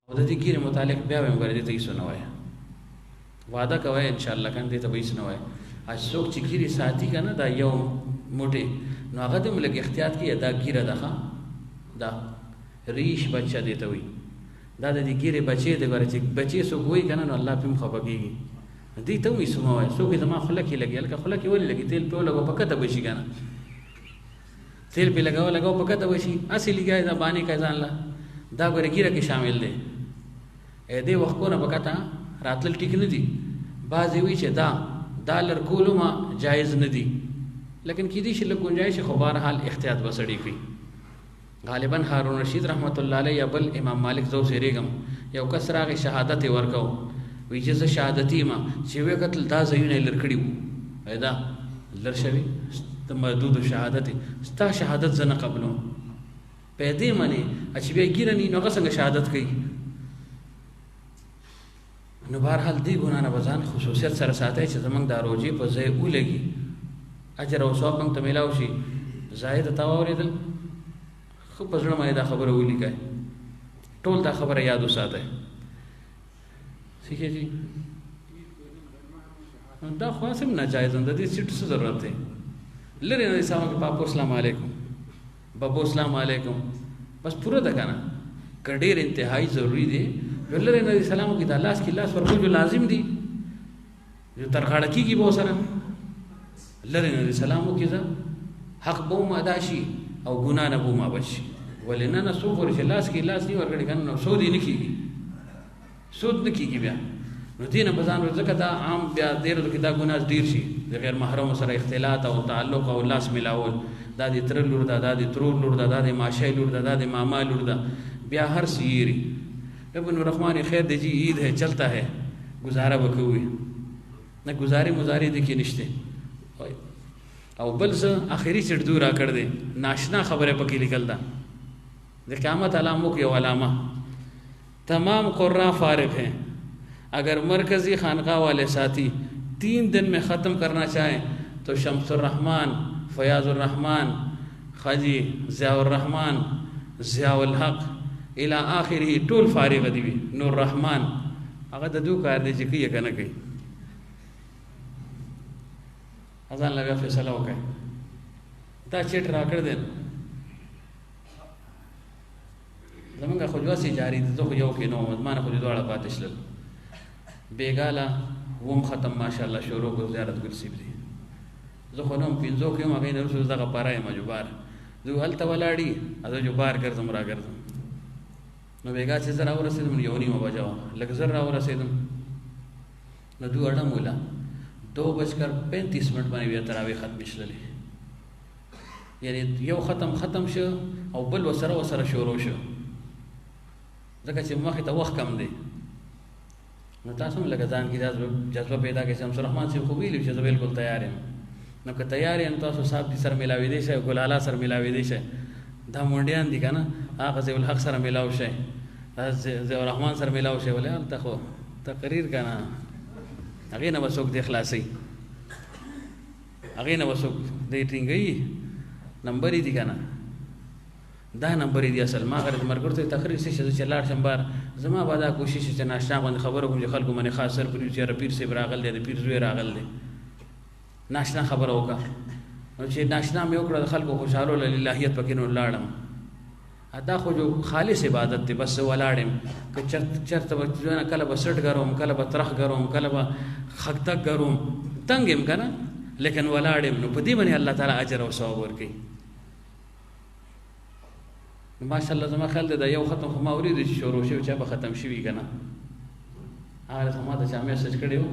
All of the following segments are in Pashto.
او د دې ګیرې متعلق بیا وایم ګوره دې ته هېڅ ونه وایه، وعده کوئ انشاءالله کنه دې ته به هېڅ نه وایه. څوک چې ګیرې ساتي که نه دا یو موټی نو هغه دې هم لږ احتیاط کوي، دا ګیره ده ښه دا ریش بچه دې ته وایي، دا د دې ګیرې بچې دی ګوره چې بچې څوک وایي که نه نو الله پې هم خفه کېږي. دې ته هم هېڅ مه وایه. څوک یې زما خوله کې لګي، هلکه خوله کې ولې لګي؟ تیل پې ولګوه په کته به شي که نه، تیل پې لګوه په کته به شي، هسې لګیا دا بانې کوي ځان له، دا ګوره ګیره کې شامل دی. دې وختونه په کته راتلل ټیک نه دي. بعضې وایي چې دا لرکولو ما جایز نه دي، لیکن کیدای شي لږ گنجایش خو بهرحال احتیاط به سړی کوي. غالبا هارون رشید رحمت الله علیه یا بل امام مالک زه اوسېږم، یو کس راغی شهادت یې ورکو، وایي چې زه شهادتي یم، چې ویې کتل دا ځایونه یې لر کړي وو، دا لر شوي د محدودو شهادت ستا شهادت زه نه قبلوم. په دې منې چې بیا ګیره نه وي نو هغه څنګه شهادت کوي؟ نو بهرحال دې ګناه نه به ځان خصوصیت سره ساتئ چې زموږ دا روجې په ځای ولګي، اجر او ثواب موږ ته میلاو شي. زاهد تا واورېدل ښه په زړه باندې دا خبره ولیکئ، ټول دا خبره یاد وساتئ. ٹھیک ہے جی، دا خو هسې هم ناجایز ده، د دې سیټ څه ضرورت دی؟ لرې نه دی سامه کې پاپو السلام علیکم، بابو السلام علیکم، بس پوره ده که نه؟ که ډېر انتهایی ضروري دی لرې نه دی سلام وکړي، دا لاس کې لاس ورکول جو لازم دي، جو ترغاړه کېږي به ورسره، لرې نه دی سلام وکړي، زه حق به هم ادا شي او ګناه نه به هم بچ شي. ولې نه څوک پورې چې لاس کې لاس نه ورکړي که نه نو سود یې نه کېږي، سود نه کېږي بیا. نو دې نه به ځان ځکه دا عام بیا دې ورځو کې دا ګناه ډېر شي، د غیر محرمو سره اختلاط او تعلق او لاس ملاول، دا د تره لور ده، دا د ترور لور ده، دا د ماشی لور ده، دا د ماما لور ده، بیا هر څه یېري. ابن الرحمن خیر دی جی عید ہے چلتا ہے گزارا بکوي نه گزاري مزاري دي کې نشته. او بل څه اخري چړدو را کړ دې ناشنا خبره پکې لیکل ده د قیامت علاموں کی علامہ تمام قرآن فارغ ہیں. اگر مرکزی خانقاہ والے ساتھی 3 دن میں ختم کرنا چاہیں تو شمس الرحمن، فیاض الرحمن، خاجی ضیاء الرحمن، ضیاء الحق الى آخره ټول فارغ دی. نور رحمان هغه د دوه کار دی چې کوي کنه کوي، اذان لگا فیصله وکړي دا چټ راکړ دین زمونږ خو جواسي جاری دي، زه خو یو کې نو مانه خو دواړه پاتې شلل بیګاله وم ختم ماشاءالله شروع کو زیارت ګل سیب دي. زه خو نوم پینځو کې ما غین رسول دغه پاره ما جوبار زه هلته ولاړی ازه جوبار ګرځم را ګرځم نو بیګا چې زرا ورسېدم یو نیمه بجا لږ زر را ورسېدم نو دوه اړه مولا 2:35 باندې بیا تراویح ختم شللې، یعنی یو ختم شو او بل وسره شروع شو ځکه چې مخې ته وخت کم دی. نو تاسو هم لږ ځان کې جذبه پیدا کړئ. شمس الرحمن صاحب خو ویلي چې زه بالکل تیار یم. نو که تیار یم تاسو صاحب دي سره ملاوېدی شئ، ګلاله سره ملاوېدی شئ، دا مونډیان دي که نه هغه ضیاء الحق سره ملاو شئ، ضیاء الرحمن سره ملاو شئ. ولې هلته خو تقریر که نه هغې نه به څوک دی خلاصوي، هغې نه به څوک دی ټینګوي. نمبر یې دي که نه دا نمبر یې دي اصل. ما غره ملګرو ته تقریر څه شي چې لاړ شم بار زما به دا کوشش چې ناشنا باندې خبره کوم چې خلکو باندې خاص سر پرې چې پیر صاحب راغل دی، د پیر زوی راغل دی، ناشنا خبره وکړه. نو چې ناشنا مې وکړه د خلکو خوشحالو للهیت پکې نو لاړم. دا خو جو خالص عبادت دی، بس ولاړم که چرته به کله به سټ ګروم، کله به ترخ ګروم، کله به خکتک ګروم، تنګ یم که نه لیکن ولاړم. نو په دې باندې الله تعالی اجر او ثواب ورکوي. ماشاءالله زما خیال دی دا یو ختم خو ما اورېدو چې شروع شوي چا به ختم شوي که نه هغه خو ما د چا میسج کړی و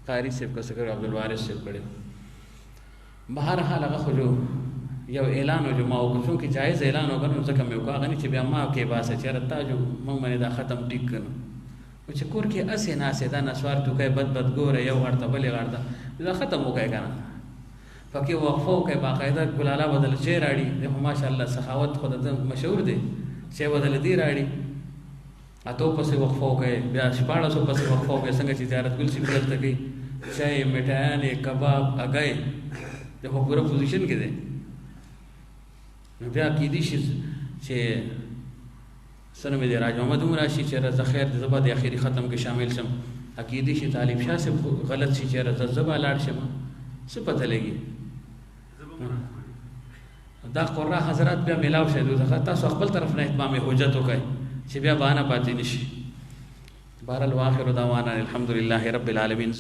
قاري صاحب که څه کړی عبدالوارث صاحب کړی و. بهرحال هغه خو جو یو اعلان و جو ما وکړو چونکې جایز اعلان وکړو نو ځکه مې وکړو هغه نه چې بیا ما کې باسه چېرې تا جو موږ باندې دا ختم ټیک کړو نو چې کور کې اسې ناسې دا نسوار ټوکی بد ګوره یو غړ ته بلې غړ ته دا ختم وکړئ که نه پکې وقفه وکړئ باقاعده ګلاله بدل چای راړي خو ماشاءالله سخاوت خو د مشهور دی چای بدل دی راړي اتو پسې وقفه وکړئ بیا 1400 پسې وقفه وکړئ څنګه چې زیارت ګل سیب دلته کوي چای میټایانې کباب هګۍ د خو پوره پوزیشن کې دی. نو بیا کېدای شي چې سره مې د راج محمد هم راشي چې زه خیر د زبا د اخیری ختم کې شامل شم عقیدې شي طالب شاه سے غلط شي چې زبا لاړ شم څه پته لګي دا قرا حضرات بیا ملاو شه دوی تاسو خپل طرف نه اتمام حجت وکړي چې بیا بهانه پاتې نشي. بهر الواخر دعوانا الحمد لله رب العالمین.